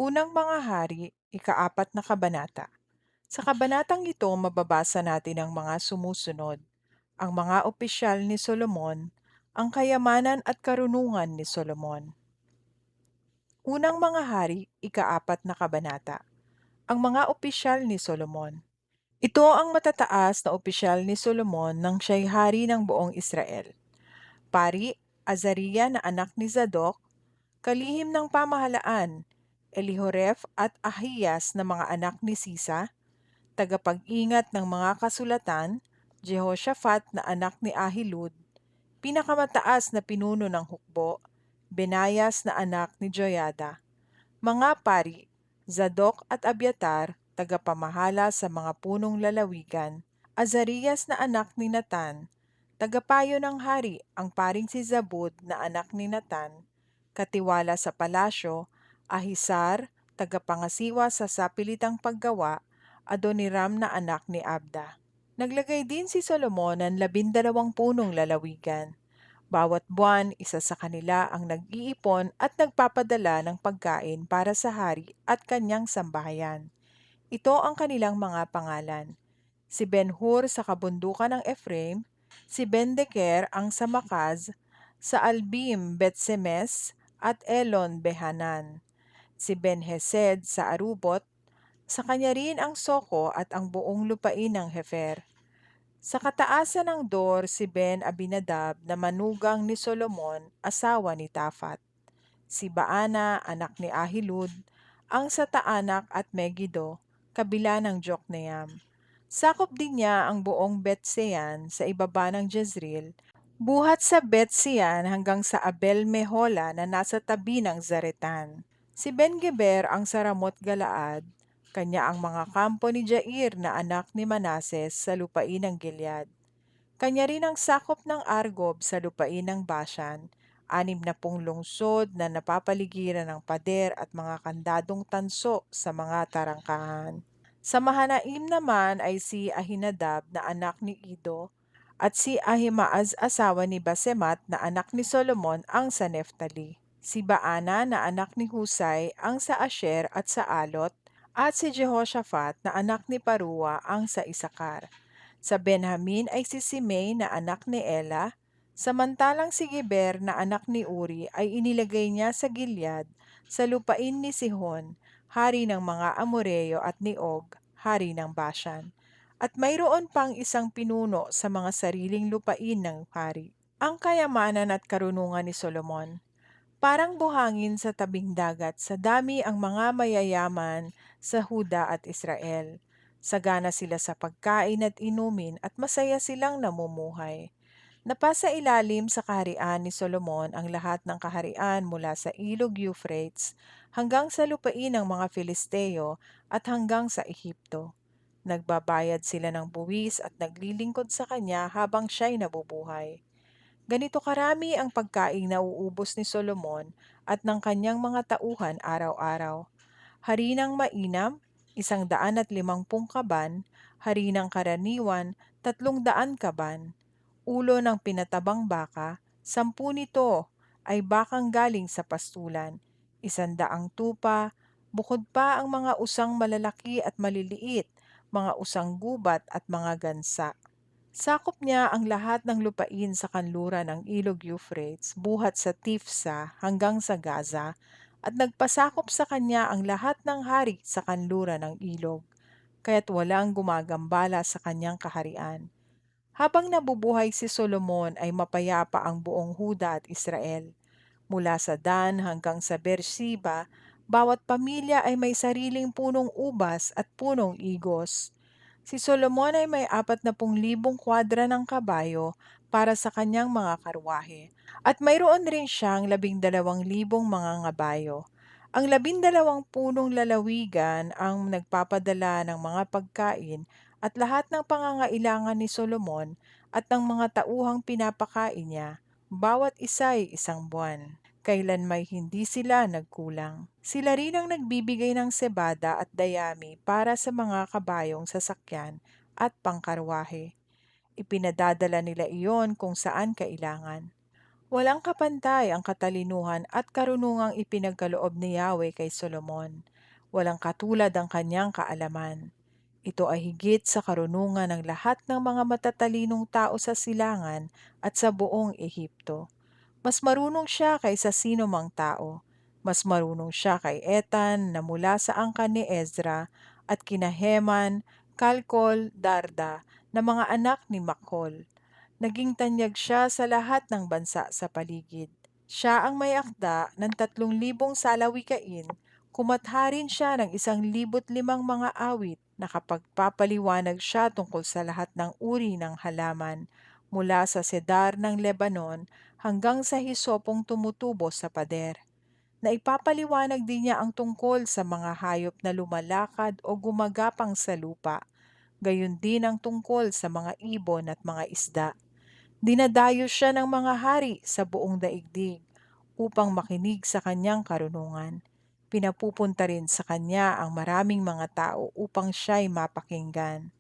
Unang Mga Hari, ika-4 na kabanata. Sa kabanatang ito, mababasa natin ang mga sumusunod. Ang mga opisyal ni Solomon, ang kayamanan at karunungan ni Solomon. Unang Mga Hari, ika-4 na kabanata. Ang mga opisyal ni Solomon. Ito ang matataas na opisyal ni Solomon nang siya'y hari ng buong Israel. Pari, Azariah na anak ni Zadok, kalihim ng pamahalaan, Elihoref at Ahiyas na mga anak ni Sisa, tagapag-ingat ng mga kasulatan, Jehoshaphat na anak ni Ahilud, pinakamataas na pinuno ng hukbo, Benayas na anak ni Joyada. Mga pari, Zadok at Abiatar, tagapamahala sa mga punong lalawigan, Azarias na anak ni Natan, tagapayo ng hari ang paring si Zabud na anak ni Natan, katiwala sa palasyo, Ahisar, tagapangasiwa sa sapilitang paggawa, Adoniram na anak ni Abda. Naglagay din si Solomon ng 12 punong lalawigan. Bawat buwan, isa sa kanila ang nag-iipon at nagpapadala ng pagkain para sa hari at kanyang sambahayan. Ito ang kanilang mga pangalan: si Ben-Hur sa kabundukan ng Ephraim, si Ben-Deker ang sa Makaz, sa Albim, Betsemes, at Elon Behanan, si Ben-Hesed sa Arubot, sa kanya rin ang Soko at ang buong lupain ng Hefer. Sa kataasan ng Dor si Ben-Abinadab na manugang ni Solomon, asawa ni Tafat. Si Baana, anak ni Ahilud, ang sa Taanak at Megiddo, kabila ng Jokneam. Sakop din niya ang buong Betsean sa ibaba ng Jezreel, buhat sa Betsean hanggang sa Abel Mehola na nasa tabi ng Zaretan. Si Ben-Geber ang sa Ramot Galaad, kanya ang mga kampo ni Jair na anak ni Manases sa lupain ng Gilead. Kanya rin ang sakop ng Argob sa lupain ng Bashan, 60 lungsod na napapaligiran ng pader at mga kandadong tanso sa mga tarangkahan. Sa Mahanaim naman ay si Ahinadab na anak ni Ido at si Ahimaaz asawa ni Basemat na anak ni Solomon ang sa Neftali. Si Baana na anak ni Husay ang sa Asher at sa Alot, at si Jehoshaphat na anak ni Parua ang sa Isakar. Sa Benjamin ay si Simei na anak ni Ela, samantalang si Geber na anak ni Uri ay inilagay niya sa Gilead, sa lupain ni Sihon, hari ng mga Amoreo, at ni Og, hari ng Bashan. At mayroon pang isang pinuno sa mga sariling lupain ng hari. Ang kayamanan at karunungan ni Solomon. Parang buhangin sa tabing dagat, sa dami ang mga mayayaman sa Huda at Israel. Sagana sila sa pagkain at inumin at masaya silang namumuhay. Napasa ilalim sa kaharian ni Solomon ang lahat ng kaharian mula sa ilog Euphrates hanggang sa lupain ng mga Filisteo at hanggang sa Ehipto. Nagbabayad sila ng buwis at naglilingkod sa kanya habang siya'y nabubuhay. Ganito karami ang pagkaing nauubos ni Solomon at ng kanyang mga tauhan araw-araw. Harinang mainam, 150 kaban; harinang karaniwan, 300 kaban; ulo ng pinatabang baka, 10 nito ay bakang galing sa pastulan; 100 tupa, bukod pa ang mga usang malalaki at maliliit, mga usang gubat at mga gansa. Sakop niya ang lahat ng lupain sa kanluran ng Ilog Euphrates, buhat sa Tifsa hanggang sa Gaza, at nagpasakop sa kanya ang lahat ng hari sa kanluran ng ilog, kaya't walang gumagambala sa kanyang kaharian. Habang nabubuhay si Solomon ay mapayapa ang buong Huda at Israel. Mula sa Dan hanggang sa Beersheba, bawat pamilya ay may sariling punong ubas at punong igos. Si Solomon ay may 40,000 kwadra ng kabayo para sa kanyang mga karwahe, at mayroon rin siyang 12,000 mga ngabayo. Ang 12 punong lalawigan ang nagpapadala ng mga pagkain at lahat ng pangangailangan ni Solomon at ng mga tauhang pinapakain niya, bawat isa ay 1 buwan. Kailan may hindi sila nagkulang. Sila rin ang nagbibigay ng sebada at dayami para sa mga kabayong sasakyan at pangkarwahe. Ipinadadala nila iyon kung saan kailangan. Walang kapantay ang katalinuhan at karunungang ipinagkaloob ni Yahweh kay Solomon. Walang katulad ang kanyang kaalaman. Ito ay higit sa karunungan ng lahat ng mga matatalinong tao sa silangan at sa buong Ehipto. Mas marunong siya kaysa sino mang tao. Mas marunong siya kay Etan na mula sa angkan ni Ezra at kina Heman, Kalkol, Darda na mga anak ni Makol. Naging tanyag siya sa lahat ng bansa sa paligid. Siya ang may akda ng 3,000 salawikain, kumatha rin siya ng 1,005 mga awit, nakapagpapaliwanag siya tungkol sa lahat ng uri ng halaman, mula sa sedar ng Lebanon hanggang sa hisopong tumutubo sa pader. Naipapaliwanag din niya ang tungkol sa mga hayop na lumalakad o gumagapang sa lupa, gayon din ang tungkol sa mga ibon at mga isda. Dinadayo siya ng mga hari sa buong daigdig upang makinig sa kanyang karunungan. Pinapupunta rin sa kanya ang maraming mga tao upang siya'y mapakinggan.